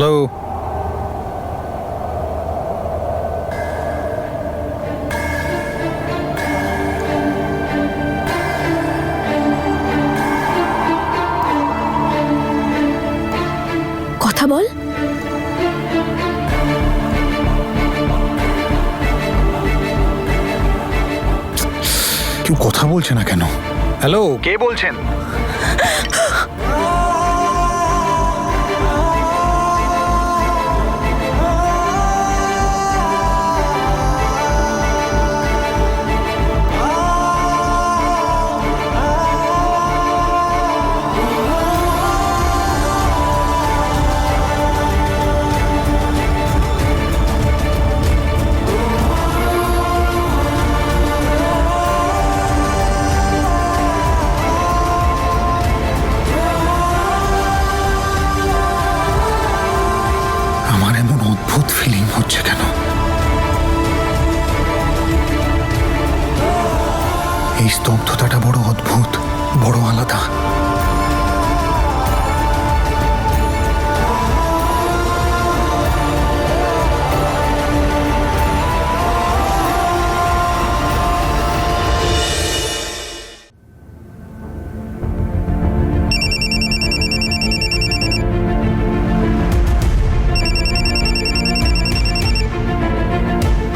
Hello, কথা বল। কেউ কথা বলছে না কেন? হ্যালো, কে বলছেন? আমার এমন অদ্ভুত ফিলিং হচ্ছে কেন? এই স্তব্ধতাটা বড় অদ্ভুত, বড় আলাদা।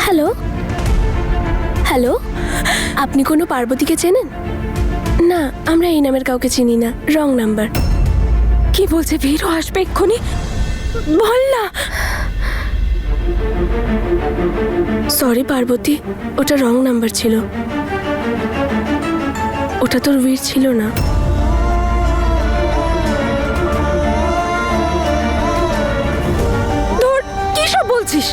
হ্যালো হ্যালো, আপনি কোনো পার্বতীকে চেনেন? না, আমরা এই নামের কাউকে চিনি না, রং নাম্বার। কি বলছে? বীরও আসবে এক্ষুনি? বল না। সরি পার্বতী, ওটা রং নাম্বার ছিল। ওটা তোর বীর ছিল না। তোর কি সব বলছিস?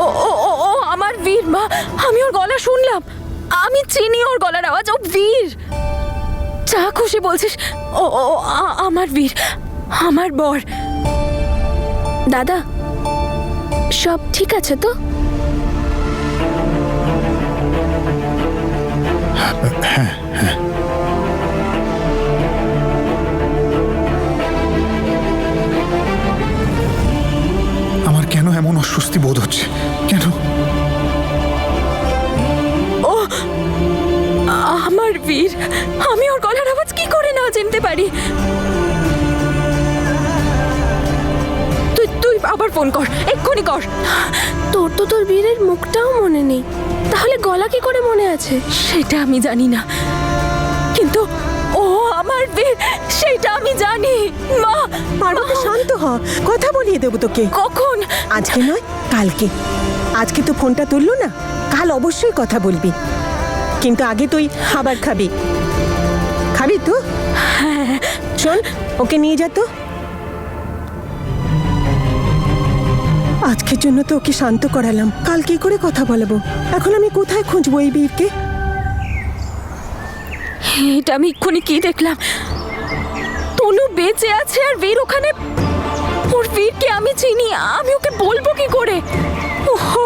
ও ও ও ও আমার বীর মা, আমি ওর গলা শুনলাম, আমি চিনি ওর গলার আওয়াজ, ও বীর। যা খুশি বলছিস। ও ও আমার বীর, আমার বর। দাদা, সব ঠিক আছে তো? আমার কেন এমন অস্বস্তি বোধ হচ্ছে? কেন? ও আমার বীর, আমি ওর গলার আওয়াজ কি করে না চিনতে পারি? তুই তুই আবার ফোন কর, এক্ষুনি কর। তোর বীরের মুখটাও মনে নেই, তাহলে গলা কি করে মনে আছে? সেটা আমি জানি না, কিন্তু ও আমার বীর সেটা আমি জানি। মা, পার্বতী শান্ত হ, কথা বলিয়ে দেবো তোকে। কখন? আজকে নয়, কালকে। আজকে তো ফোনটা তুললো না, কাল অবশ্যই কথা বলবি। কিন্তু আগে তুই খাবার খাবি। খাবি তো? শোন, ওকে নিয়ে যা তো। আজকের জন্য তো ওকে শান্ত করালাম, কাল কি করে কথা বলবো? এখন আমি কোথায় খুঁজবো এই বীরকে? এটা আমি এক্ষুনি কি দেখলাম? তনু বেঁচে আছে আর বীর ওখানে। ওর বীরকে আমি চিনি, আমি ওকে বলবো কি করে? ওহো,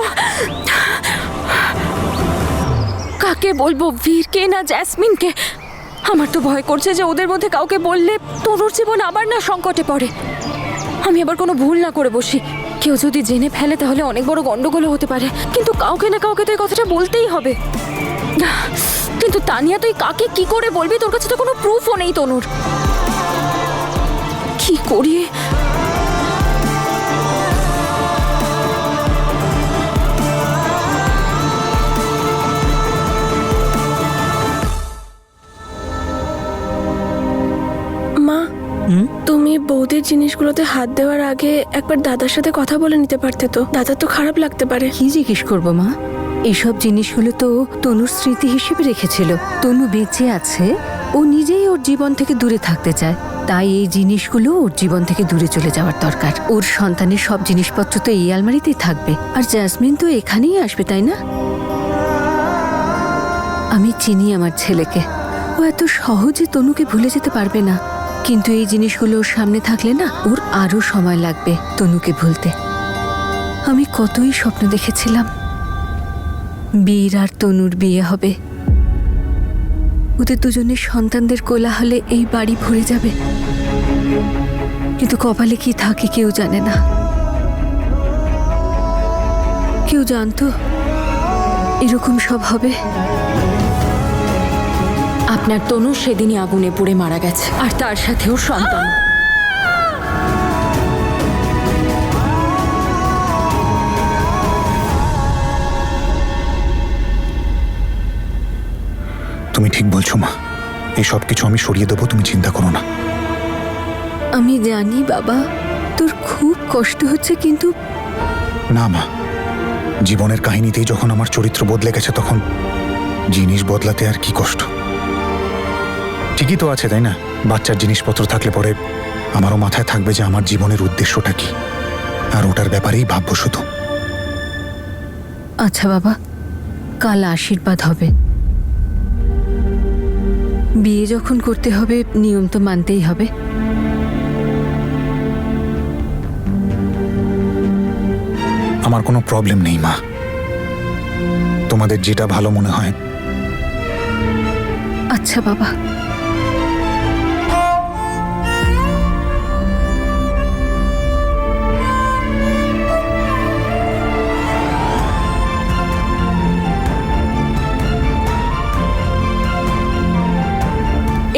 কাকে বলবো, বীরকে না জ্যাসমিনকে? আমার তো ভয় করছে যে ওদের মধ্যে কাউকে বললে তনুর জীবন আবার না সংকটে পড়ে। আমি আবার কোনো ভুল না করে বসি, কেউ যদি জেনে ফেলে তাহলে অনেক বড় গন্ডগোল হতে পারে। কিন্তু কাউকে না কাউকে তো এই কথাটা বলতেই হবে। কিন্তু তানিয়া, তুই কাকে কি করে বলবি? তোর কাছে তো কোনো প্রুফও নেই তনুর। কি করি? মা, তুমি বৌদির জিনিসগুলোতে হাত দেওয়ার আগে একবার দাদার সাথে কথা বলে নিতে পারতে তো। দাদার তো খারাপ লাগতে পারে। কি জিজ্ঞেস করবো মা? এইসব জিনিসগুলো তো তনুর স্মৃতি হিসেবে রেখেছিল। তনু বেঁচে আছে, ও নিজেই ওর জীবন থেকে দূরে থাকতে চায়, তাই এই জিনিসগুলো ওর জীবন থেকে দূরে চলে যাওয়ার দরকার। ওর সন্তানের সব জিনিসপত্র তো এই আলমারিতেই থাকবে, আর জ্যাসমিন তো এখানেই আসবে, তাই না? আমি চিনি আমার ছেলেকে, ও এত সহজে তনুকে ভুলে যেতে পারবে না। কিন্তু এই জিনিসগুলো ওর সামনে থাকলে না, ওর আরো সময় লাগবে তনুকে ভুলতে। আমি কতই স্বপ্ন দেখেছিলাম বীর আর তনুর বিয়ে হবে, ওদের দুজনের সন্তানদের কোলাহলে এই বাড়ি ভরে যাবে। কিন্তু কপালে কি থাকে কেউ জানে না। কেউ জানতো এরকম সব হবে? আপনার তনু সেদিনই আগুনে পুড়ে মারা গেছে, আর তার সাথেও সন্তান। তুমি ঠিক বলছো মা, এই সব কিছু আমি সরিয়ে দেবো, তুমি চিন্তা করো না। আমি জানি বাবা, তোর খুব কষ্ট হচ্ছে, কিন্তু না মা, জীবনের কাহিনীতেই যখন আমার চরিত্র বদলে গেছে তখন জিনিস বদলাতে আর কি কষ্ট। ঠিকই তো আছে তাই না? বাচ্চার জিনিসপত্র থাকলে পরে আমারও মাথায় থাকবে যে আমার জীবনের উদ্দেশ্যটা কি, আর ওটার ব্যাপারেই ভাববো শুধু। আচ্ছা বাবা, কাল আশীর্বাদ হবে। বিয়ে যখন করতে হবে নিয়ম তো মানতেই হবে। আমার কোনো প্রবলেম নেই মা, তোমাদের যেটা ভালো মনে হয়। আচ্ছা বাবা।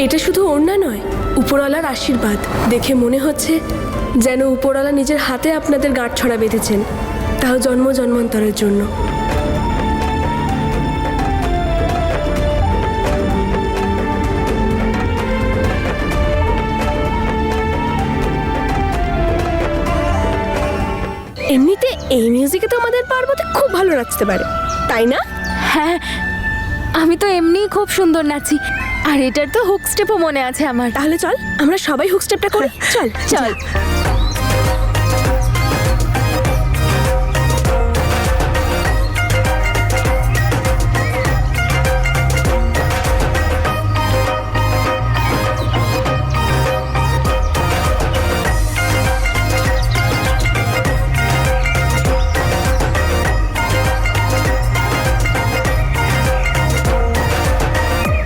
এটা শুধু ওড়না নয়, উপরওয়ালার আশীর্বাদ। দেখে মনে হচ্ছে যেন উপরওয়ালা নিজের হাতে আপনাদের গাঁটছড়া বেঁধেছেন, তাও জন্ম জন্মান্তরের জন্য। এমনিতে এই মিউজিকে তো আমাদের পার্বতী খুব ভালো নাচতে পারে, তাই না? হ্যাঁ, আমি তো এমনিই খুব সুন্দর নাচি, আর এটার তো হুক স্টেপও মনে আছে আমার। তাহলে চল আমরা সবাই হুক স্টেপটা করি। চল চল।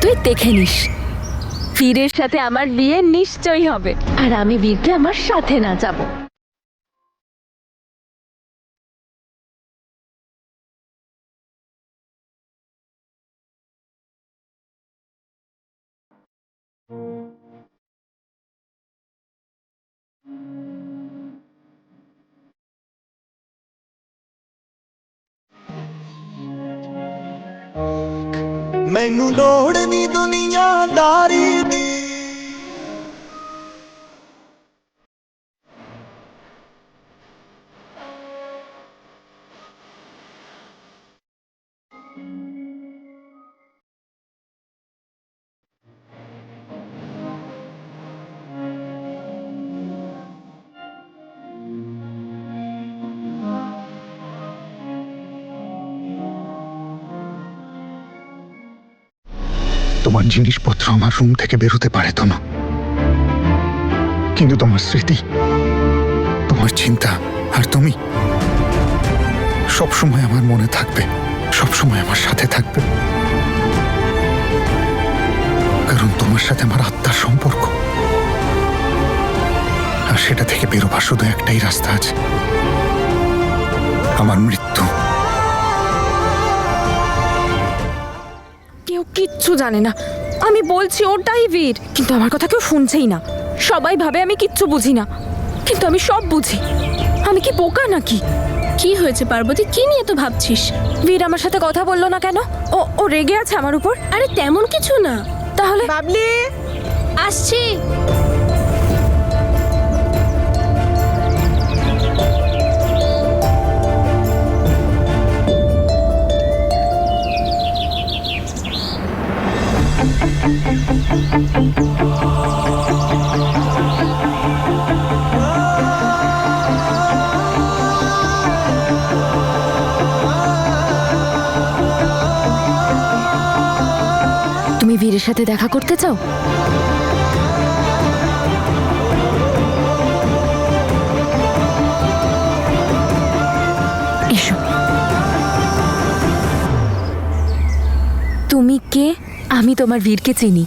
তুই দেখে নিস, বীরের সাথে আমার বিয়ে নিশ্চয়ই হবে, আর আমি বীরকে আমার সাথে নাচাবো। ਮੈਨੂੰ ਲੋੜ ਨੀ ਦੁਨੀਆਦਾਰੀ ਦੀ। তোমার জিনিসপত্র আমার রুম থেকে বেরোতে পারে তো না, কিন্তু তোমার স্মৃতি, তোমার চিন্তা আর তুমি সবসময় আমার মনে থাকবে, সবসময় আমার সাথে থাকবে। কারণ তোমার সাথে আমার আত্মার সম্পর্ক, আর সেটা থেকে বেরোবার শুধু একটাই রাস্তা আছে, আমার মৃত্যু। কেউ কিচ্ছু জানে না, আমি বলছি ওটাই বীর, কিন্তু আমার কথা কেউ শুনছেই না। সবাই ভাবে আমি কিচ্ছু বুঝি না, কিন্তু আমি সব বুঝি। আমি কি বোকা নাকি? কি হয়েছে পার্বতী, কি নিয়ে তো ভাবছিস? বীর আমার সাথে কথা বললো না কেন? ও রেগে আছে আমার উপর? আরে তেমন কিছু না। তাহলে বাবলি, আসছি। তুমি বীরের সাথে দেখা করতে চাও? এসো। তুমি কে? আমি তোমার বীরকে চিনি।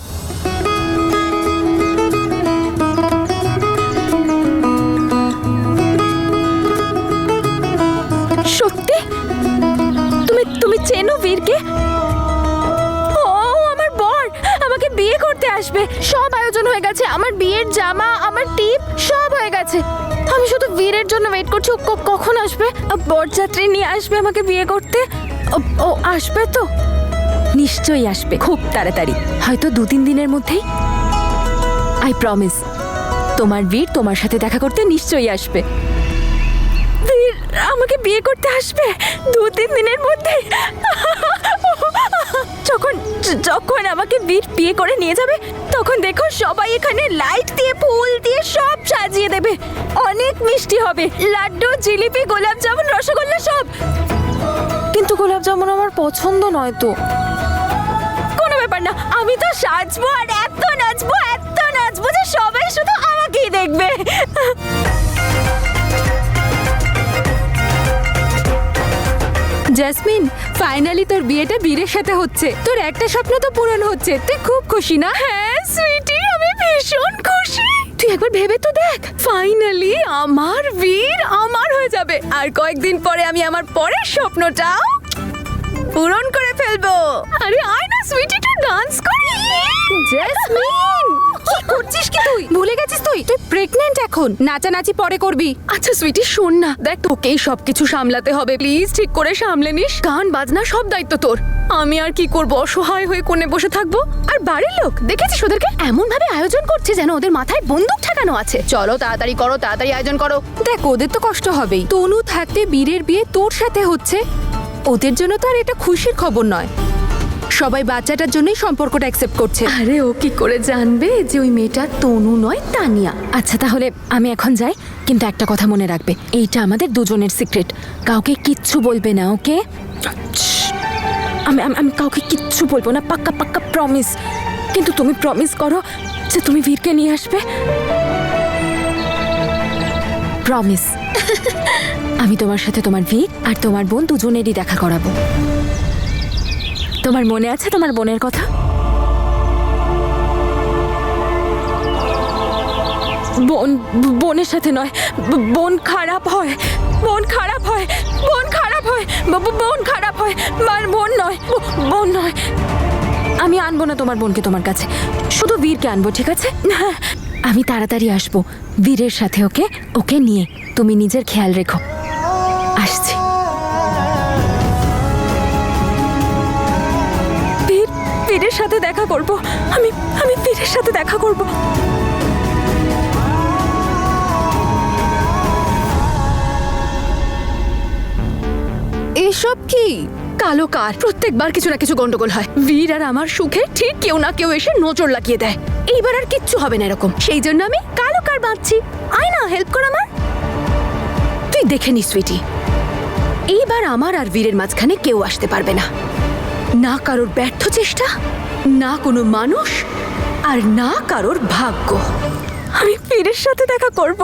আসবে, সব আয়োজন হয়ে গেছে, আমার বিয়ের জামা, আমার টিপ সব হয়ে গেছে। আমি শুধু বীরের জন্য ওয়েট করছি। ও কখন আসবে? বরযাত্রী নিয়ে আসবে আমাকে বিয়ে করতে। ও আসবে তো? নিশ্চয়ই আসবে, খুব তাড়াতাড়ি, হয়তো 2-3 দিনের মধ্যেই। আই প্রমিস, তোমার বীর তোমার সাথে দেখা করতে নিশ্চয়ই আসবে। বীর আমাকে বিয়ে করতে আসবে 2-3 দিনের মধ্যে। যখন আমাকে বীর বিয়ে করে নিয়ে যাবে, তখন দেখো সবাই এখানে লাইট দিয়ে, ফুল দিয়ে সব সাজিয়ে দেবে। অনেক মিষ্টি হবে, লাড্ডু, জিলিপি, গোলাপ জামুন, রসগোল্লা সব। কিন্তু গোলাপ জামুন আমার পছন্দ নয় তো। কোনো ব্যাপার না, আমি তো সাজবো আর এত নাচবো যে সবাই শুধু আমাকেই দেখবে। জেসমিন, ফাইনালি তোর বিয়েটা বীরের সাথে হচ্ছে। তোর একটা স্বপ্ন তো পূরণ হচ্ছে, তুই খুব খুশি না? হ্যাঁ সুইটি, আমি ভীষণ খুশি। তুই একবার ভেবে তো দেখ, ফাইনালি আমার বীর আমার হয়ে যাবে। আর কয়েকদিন পরে আমি আমার পরের স্বপ্নটাও পূরণ করে ফেলবো। আরে আয় না সুইটি, একটু ডান্স করি। জেসমিন, কি করছিস কি তুই? ভুলে গেছিস তুই প্রেগন্যান্ট এখন। নাচানাচি পরে করবি। আচ্ছা সুইটি, শোন না, দেখ তোকেই সবকিছু সামলাতে হবে, প্লিজ ঠিক করে সামলে নিস। গান বাজনা সব দায়িত্ব তোর। আমি আর কি করব, অসহায় হয়ে কোণে বসে থাকবো। আর বাড়ির লোক দেখেছিস ওদেরকে এমন ভাবে আয়োজন করছে যেন ওদের মাথায় বন্দুক ঠেকানো আছে। চলো তাড়াতাড়ি করো, তাড়াতাড়ি আয়োজন করো। দেখ, ওদের তো কষ্ট হবেই। তনু থাকতে বীরের বিয়ে তোর সাথে হচ্ছে, ওদের জন্য তো আর এটা খুশির খবর নয়। সবাই বাচ্চাটার জন্যই সম্পর্কটা অ্যাকসেপ্ট করছে। আরে ও কি করে জানবে যে ওই মেয়েটা তনু নয়, তানিয়া? আচ্ছা তাহলে আমি এখন যাই, কিন্তু একটা কথা মনে রাখবে, এইটা আমাদের দুজনের সিক্রেট। কাউকে কিচ্ছু বলবে না, ওকে? আমি কাউকে কিচ্ছু বলবো না, পাক্কা পাক্কা প্রমিস। কিন্তু তুমি প্রমিস করো যে তুমি বীরকে নিয়ে আসবে। প্রমিস। আমি তোমার সাথে তোমার বীর আর তোমার বোন দুজনেরই দেখা করাবো। তোমার মনে আছে তোমার বোনের কথা? বোনের সাথে নয়, বোন খারাপ হয়, বোন খারাপ হয়, বোন খারাপ হয়, বোন খারাপ হয়। বোন নয়। আমি আনবো না তোমার বোনকে তোমার কাছে, শুধু বীরকে আনবো, ঠিক আছে? হ্যাঁ, আমি তাড়াতাড়ি আসবো বীরের সাথে। ওকে নিয়ে তুমি নিজের খেয়াল রেখো। আসছি। বীরের সাথে দেখা করব। আমি বীরের সাথে দেখা করব। এসব কি কালো কার? প্রত্যেকবার কিছু না কিছু গন্ডগোল হয়। বীর আর আমার সুখে ঠিক কেউ না কেউ এসে নজর লাগিয়ে দেয়। এইবার আর কিচ্ছু হবে না এরকম। সেই জন্য আমি কালো কার বাঁধছি। আয় না, হেল্প কর আমার। তুই দেখে নি সুইটি, এইবার আমার আর বীরের মাঝখানে কেউ আসতে পারবে না। না কারোর ব্যর্থ চেষ্টা, না কোনো মানুষ, আর না কারোর ভাগ্য। আমি বীরের সাথে দেখা করব।